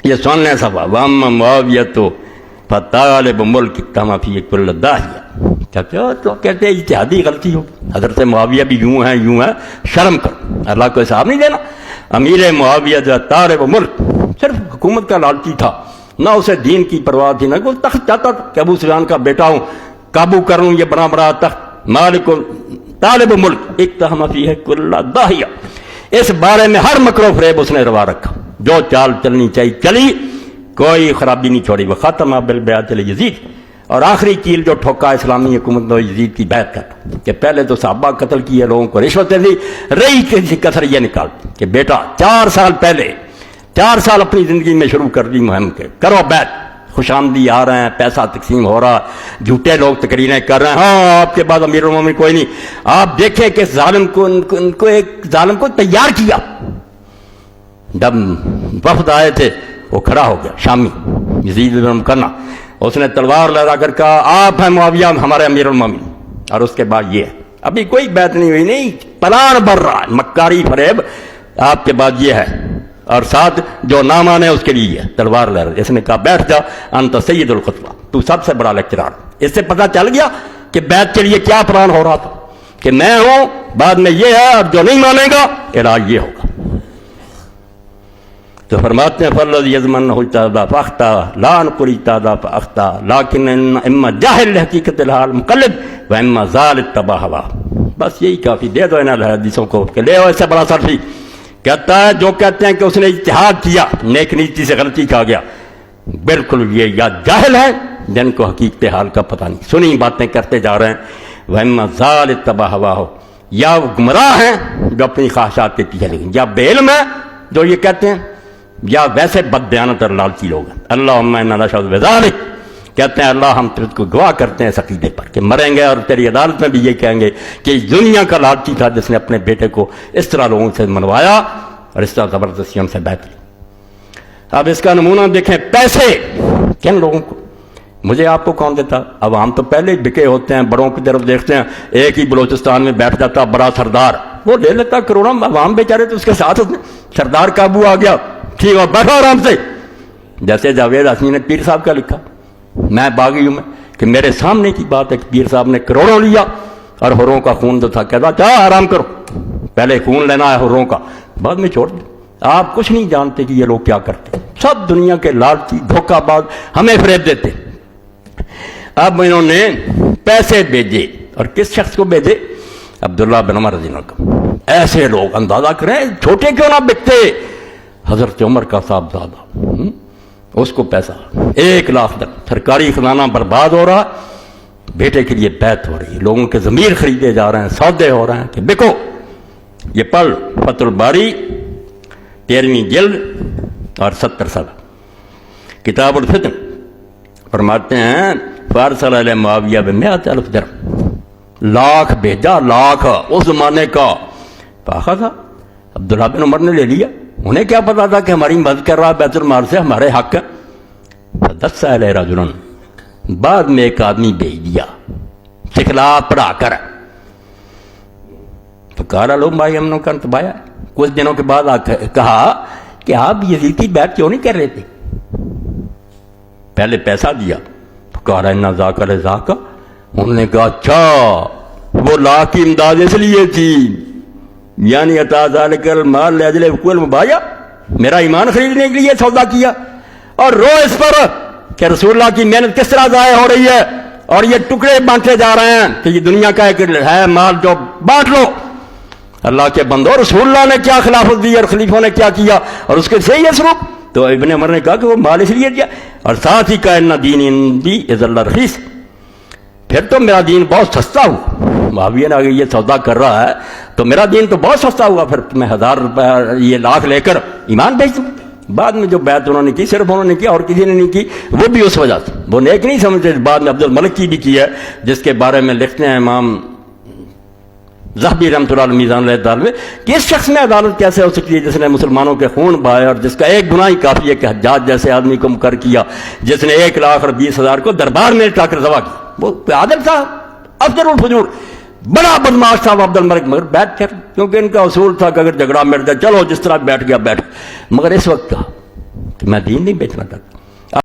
یہ سننے سب واما معاویہ تو فطالب ملک کما فی کل داہیہ، تو کہتے ہیں اجتہادی غلطی ہو، حضرت معاویہ بھی یوں ہیں، شرم کرو، اللہ کو حساب نہیں دینا۔ امیر معاویہ جو طالب ملک، صرف حکومت کا لالچی تھا، نہ اسے دین کی پرواہ تھی، نہ کوئی تخت چاہتا تھا کہ ابو سفیان کا بیٹا ہوں، قابو کروں یہ بڑا بڑا تخت، مالک طالب ملک اقتحم فیہ کل داہیہ، اس بارے میں ہر مکر و فریب اس نے روا رکھا، جو چال چلنی چاہیے چلی، کوئی خرابی نہیں چھوڑی۔ وختم بالبیعۃ یزید، اور آخری کیل جو ٹھوکا اسلامی حکومت نے یزید کی بیعت کا، کہ پہلے تو صحابہ قتل کیے، لوگوں کو رشوتیں دی، رہی کسی کثر یہ نکال کہ بیٹا 4 سال پہلے 4 سال اپنی زندگی میں شروع کر دی مہم کے، کرو بیعت، خوش آمدی آ رہے ہیں، پیسہ تقسیم ہو رہا، جھوٹے لوگ تقریریں کر رہے ہیں، ہاں آپ کے بعد امیر المومنین کوئی نہیں۔ آپ دیکھیں کہ ظالم کو ایک ظالم کو تیار کیا، جب وفد آئے تھے وہ کھڑا ہو گیا، شامی یزید بن مکنہ، اس نے تلوار لہرا کر کہا آپ ہیں معاویہ ہمارے امیر المومنین، اور اس کے بعد یہ ہے، ابھی کوئی بیعت نہیں ہوئی، نہیں پلان بڑھ رہا ہے، مکاری فریب، آپ کے بعد یہ ہے، اور ساتھ جو نہ مانے اس کے لیے یہ تلوار لہرا۔ اس نے کہا بیٹھ جا انت سید الخطبہ، تو سب سے بڑا لیکچرار۔ اس سے پتہ چل گیا کہ بیعت کے لیے کیا پلان ہو رہا تھا، کہ میں ہوں، بعد میں یہ ہے، اور جو نہیں مانے گا علاج یہ ہوگا۔ تو فرماتے ہیں فالذی یضمنہ اجتہدا فاخطا لا نقل اجتہدا فاخطا لیکن اما جاہل حقیقت الحال مقلد و اما ظال اتبع ہوا۔ بس یہی کافی، دے دو ان حدیثوں کو کہ لے اس سے بڑا صرفی کہتا ہے جو کہتے ہیں کہ اس نے اجتہاد کیا، نیک نیتی سے غلطی کھا گیا، بالکل یہ یا جاہل ہے جن کو حقیقت حال کا پتہ نہیں، سنی باتیں کرتے جا رہے ہیں، و اما ظال اتبع ہوا ہو، یا وہ گمراہ ہیں جو اپنی خواہشات کے پیچھے لگیں، یا بے علم ہے جو یہ کہتے ہیں، یا ویسے بد دیانت اور لالچی لوگ ہیں۔ اللہم انا نشہد بذالک، کہتے ہیں اللہ ہم تجھ کو گواہ کرتے ہیں اس عقیدے پر کہ مریں گے اور تیری عدالت میں بھی یہ کہیں گے کہ اس دنیا کا لالچی تھا جس نے اپنے بیٹے کو اس طرح لوگوں سے منوایا اور اس طرح زبردستی ہم سے بیعت لی۔ اب اس کا نمونہ دیکھیں، پیسے کن لوگوں کو، مجھے آپ کو کون دیتا؟ عوام تو پہلے ہی بکے ہوتے ہیں، بڑوں کی طرف دیکھتے ہیں، ایک ہی بلوچستان میں بیٹھ جاتا بڑا سردار، وہ لے لیتا کروڑوں، عوام بیچارے تو اس کے ساتھ ہوتے ہیں، سردار قابو آ گیا، ٹھیک ہے بیٹھو آرام سے۔ جیسے جاوید ہاشمی نے پیر صاحب کا لکھا، میں باغی ہوں میں، کہ میرے سامنے کی بات ہے کہ پیر صاحب نے کروڑوں لیا اور ہروں کا خون جو تھا کہتا چاہ آرام کرو، پہلے خون لینا ہے ہروں کا، بعد میں چھوڑ دیں۔ آپ کچھ نہیں جانتے کہ یہ لوگ کیا کرتے ہیں، سب دنیا کے لالچی دھوکہ باز ہمیں فریب دیتے۔ اب انہوں نے پیسے بھیجے، اور کس شخص کو بھیجے؟ عبداللہ بن عمر رضی اللہ عنہ۔ ایسے لوگ اندازہ کریں چھوٹے کیوں نہ بکتے، حضرت عمر کا صاحبزادہ، اس کو پیسہ 1 لاکھ تک، سرکاری خزانہ برباد ہو رہا، بیٹے کے لیے بیعت ہو رہی ہے، لوگوں کے ضمیر خریدے جا رہے ہیں، سودے ہو رہے ہیں کہ بکو۔ یہ پڑھ فتح الباری 13ویں جلد اور 70 صفحہ، کتاب الفتن، فرماتے ہیں فارسل علیہ معاویہ بمئۃ الف درہم، لاکھ بھیجا، لاکھ اس زمانے کا، فاخذ عبداللہ بن عمر نے لے لیا، انہیں کیا پتا تھا کہ ہماری مدد کر رہا ہے بیت المال سے، ہمارے حق ہے۔ فدس علیہ رجل، بعد میں ایک آدمی بھیج دیا سکھلا پڑھا کر، فقال لو بھائی ہم نے کنتبایا، کچھ دنوں کے بعد کہا کہ آپ یزید کی بیعت کیوں نہیں کر رہے تھے؟ پہلے پیسہ دیا، فقال ان ذاک لذاک، انہوں نے کہا اچھا وہ لاکھ کی امداد اس لیے تھی، یعنی عطا ذالک المال لاجل حقوق المبایع، میرا ایمان خریدنے کے لیے سودا کیا، اور رو اس پر کہ رسول اللہ کی محنت کس طرح ضائع ہو رہی ہے، اور یہ ٹکڑے بانٹے جا رہے ہیں کہ یہ دنیا کا ایک ہے مال جو بانٹ لو۔ اللہ کے بندو، رسول اللہ نے کیا خلافت دی اور خلیفوں نے کیا کیا، اور اس کے صحیح اسلوب۔ تو ابن عمر نے کہا کہ وہ مال اس لیے دیا، اور ساتھ ہی کہا ان دین عندی اذ الرخیص، پھر تو میرا دین بہت سستا ہوا، معاویہ نے اگر یہ سودا کر رہا ہے تو میرا دین تو بہت سستا ہوا، پھر میں 1000 روپے یہ لاکھ لے کر ایمان بھیج دوں۔ بعد میں جو بیعت انہوں نے کی صرف انہوں نے کی اور کسی نے نہیں کی، وہ بھی اس وجہ سے وہ نیک نہیں سمجھتے۔ بعد میں عبد الملک کی بھی کی ہے، جس کے بارے میں لکھتے ہیں امام ذہبی رحمۃ اللہ علیہ میزان الاعتدال میں کہ اس شخص میں عدالت کیسے ہو سکتی ہے جس نے مسلمانوں کے خون بہائے اور جس کا ایک گناہ ہی کافی ہے کہ حجاج جیسے آدمی کو مقرر کیا جس نے 1,20,000 کو دربار میں لٹا کر ذبح کیا۔ وہ عادل تھا، افضل الفجور، بڑا بدماش تھا وہ عبد الملک، مگر بیٹھ کر، کیونکہ ان کا اصول تھا کہ اگر جھگڑا مٹ جائے چلو جس طرح بیٹھ گیا بیٹھ، مگر اس وقت کہا کہ میں دین نہیں بیچنا چاہتا.